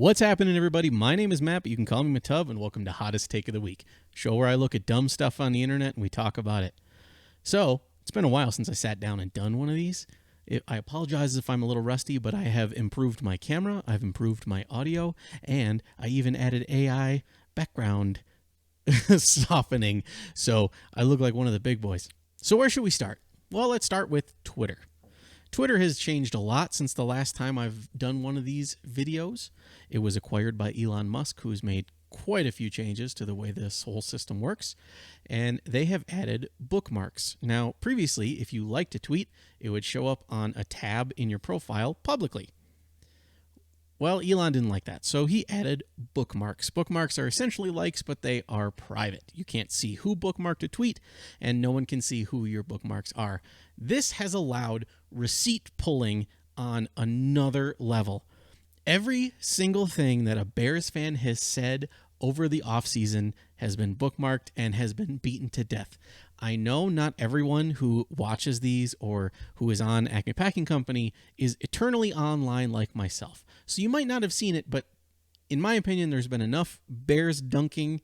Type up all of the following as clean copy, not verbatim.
What's happening, everybody? My name is Matt, but you can call me Matub, and welcome to Hottest Take of the Week, show where I look at dumb stuff on the internet and we talk about it. So, it's been a while since I sat down and done one of these. I apologize if I'm a little rusty, but I have improved my camera, I've improved my audio, and I even added AI background softening, so I look like one of the big boys. So where should we start? Well, let's start with Twitter. Twitter has changed a lot since the last time I've done one of these videos. It was acquired by Elon Musk, who's made quite a few changes to the way this whole system works, and they have added bookmarks. Now, previously, if you liked a tweet, it would show up on a tab in your profile publicly. Well, Elon didn't like that, so he added bookmarks. Bookmarks are essentially likes, but they are private. You can't see who bookmarked a tweet, and no one can see who your bookmarks are. This has allowed receipt pulling on another level. Every single thing that a Bears fan has said over the offseason has been bookmarked and has been beaten to death. I know not everyone who watches these or who is on Acme Packing Company is eternally online like myself. So you might not have seen it, but in my opinion, there's been enough Bears dunking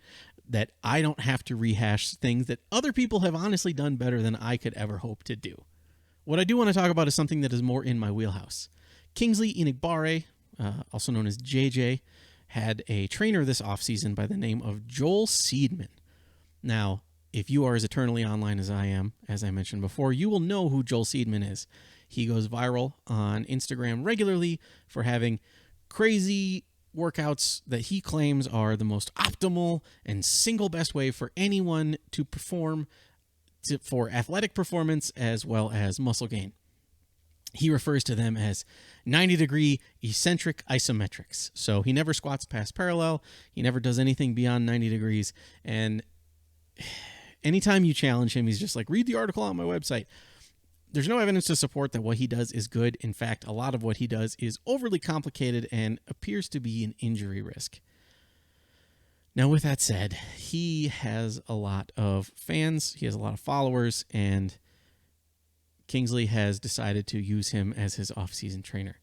that I don't have to rehash things that other people have honestly done better than I could ever hope to do. What I do want to talk about is something that is more in my wheelhouse. Kingsley Enagbare, also known as JJ, had a trainer this offseason by the name of Joel Seedman. Now, if you are as eternally online as I am, as I mentioned before, you will know who Joel Seedman is. He goes viral on Instagram regularly for having crazy workouts that he claims are the most optimal and single best way for anyone to perform for athletic performance as well as muscle gain. He refers to them as 90-degree eccentric isometrics. So he never squats past parallel. He never does anything beyond 90 degrees. And anytime you challenge him, he's just like, read the article on my website. There's no evidence to support that what he does is good. In fact, a lot of what he does is overly complicated and appears to be an injury risk. Now, with that said, he has a lot of fans. He has a lot of followers, and Kingsley has decided to use him as his off-season trainer.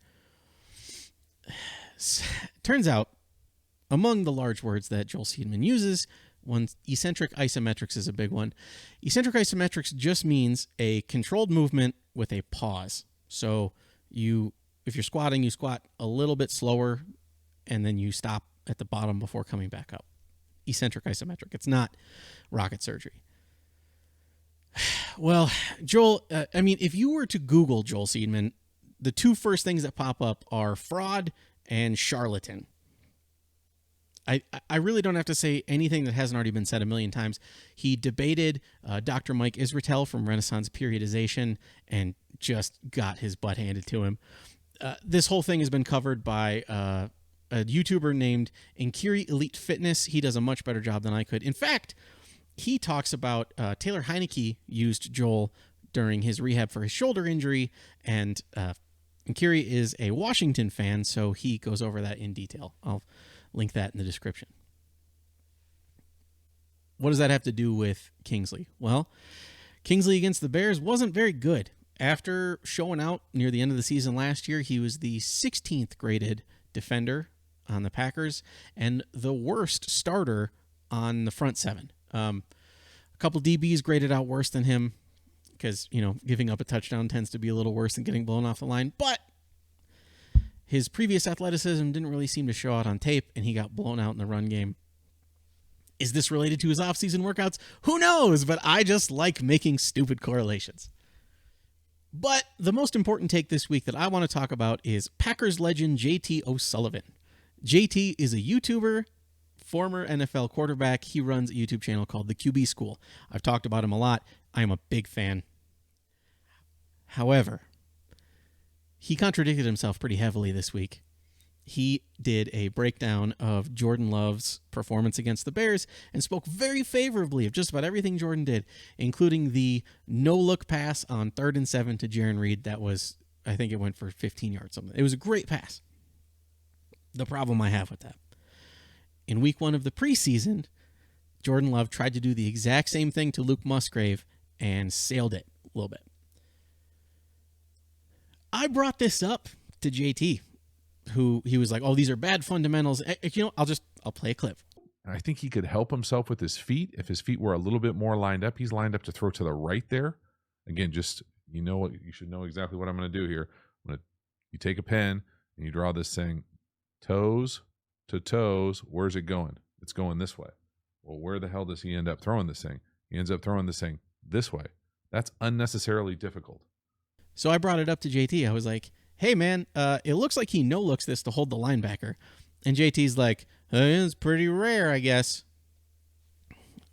Turns out, among the large words that Joel Seedman uses, one, eccentric isometrics is a big one. Eccentric isometrics just means a controlled movement with a pause. So if you're squatting, you squat a little bit slower, and then you stop at the bottom before coming back up. Eccentric isometric. It's not rocket surgery. Well, Joel, if you were to Google Joel Seedman, the two first things that pop up are fraud and charlatan. I really don't have to say anything that hasn't already been said a million times. He debated Dr. Mike Israetel from Renaissance Periodization and just got his butt handed to him. This whole thing has been covered by a YouTuber named Inkiri Elite Fitness. He does a much better job than I could. In fact, he talks about Taylor Heineke used Joel during his rehab for his shoulder injury, and Inkiri is a Washington fan, so he goes over that in detail. I'll link that in the description. What does that have to do with Kingsley? Well, Kingsley against the Bears wasn't very good. After showing out near the end of the season last year, he was the 16th graded defender on the Packers and the worst starter on the front seven. A couple DBs graded out worse than him because, giving up a touchdown tends to be a little worse than getting blown off the line. But his previous athleticism didn't really seem to show out on tape, and he got blown out in the run game. Is this related to his offseason workouts? Who knows? But I just like making stupid correlations. But the most important take this week that I want to talk about is Packers legend JT O'Sullivan. JT is a YouTuber, former NFL quarterback. He runs a YouTube channel called The QB School. I've talked about him a lot. I am a big fan. However, he contradicted himself pretty heavily this week. He did a breakdown of Jordan Love's performance against the Bears and spoke very favorably of just about everything Jordan did, including the no-look pass on 3rd and 7 to Jarran Reed. That was, I think it went for 15 yards. Something. It was a great pass. The problem I have with that, in week 1 of the preseason, Jordan Love tried to do the exact same thing to Luke Musgrave and sailed it a little bit. I brought this up to JT who he was like, "Oh, these are bad fundamentals." I'll play a clip. And I think he could help himself with his feet. If his feet were a little bit more lined up, he's lined up to throw to the right there. Again, just you should know exactly what I'm going to do here. You take a pen and you draw this thing toes to toes. Where's it going? It's going this way. Well, where the hell does he end up throwing this thing? He ends up throwing this thing this way. That's unnecessarily difficult. So I brought it up to JT. I was like, "Hey, man, it looks like he no-looks this to hold the linebacker." And JT's like, "It's pretty rare, I guess."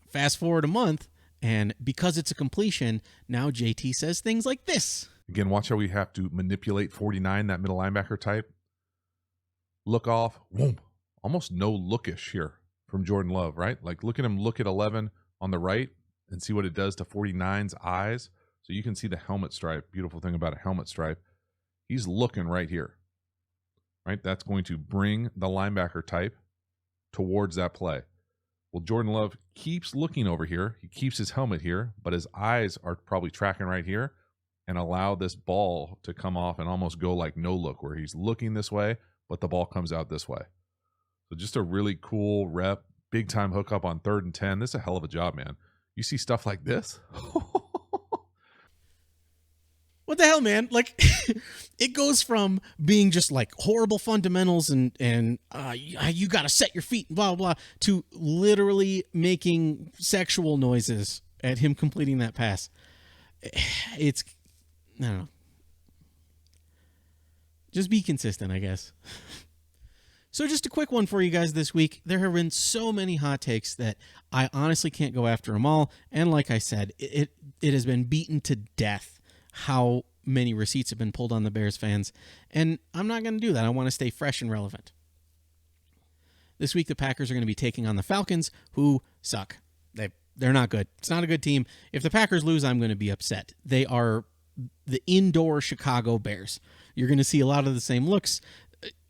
Fast forward a month, and because it's a completion, now JT says things like this. Again, watch how we have to manipulate 49, that middle linebacker type. Look off. Whoom. Almost no lookish here from Jordan Love, right? Like, look at him look at 11 on the right and see what it does to 49's eyes. So you can see the helmet stripe. Beautiful thing about a helmet stripe. He's looking right here, right? That's going to bring the linebacker type towards that play. Well, Jordan Love keeps looking over here. He keeps his helmet here, but his eyes are probably tracking right here and allow this ball to come off and almost go like no look, where he's looking this way, but the ball comes out this way. So just a really cool rep, big time hookup on 3rd and 10. This is a hell of a job, man. You see stuff like this? What the hell, man? Like, it goes from being just like horrible fundamentals and you got to set your feet, blah, blah, to literally making sexual noises at him completing that pass. I don't know. Just be consistent, I guess. So just a quick one for you guys this week. There have been so many hot takes that I honestly can't go after them all. And like I said, it has been beaten to death how many receipts have been pulled on the Bears fans. And I'm not going to do that. I want to stay fresh and relevant. This week, the Packers are going to be taking on the Falcons, who suck. They're not good. It's not a good team. If the Packers lose, I'm going to be upset. They are the indoor Chicago Bears. You're going to see a lot of the same looks.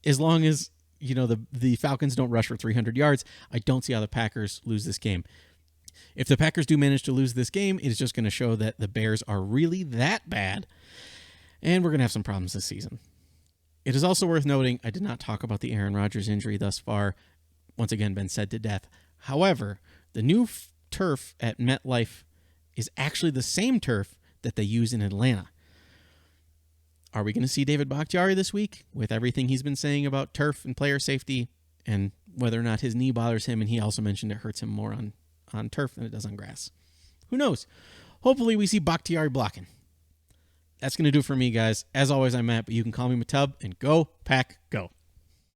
As long as the Falcons don't rush for 300 yards, I don't see how the Packers lose this game. If the Packers do manage to lose this game, it is just going to show that the Bears are really that bad, and we're going to have some problems this season. It is also worth noting, I did not talk about the Aaron Rodgers injury thus far. Once again, been said to death. However, the new turf at MetLife is actually the same turf that they use in Atlanta. Are we going to see David Bakhtiari this week with everything he's been saying about turf and player safety and whether or not his knee bothers him? And he also mentioned it hurts him more on turf than it does on grass. Who knows? Hopefully we see Bakhtiari blocking. That's going to do it for me, guys. As always, I'm Matt, but you can call me Matub, and go, Pack, go.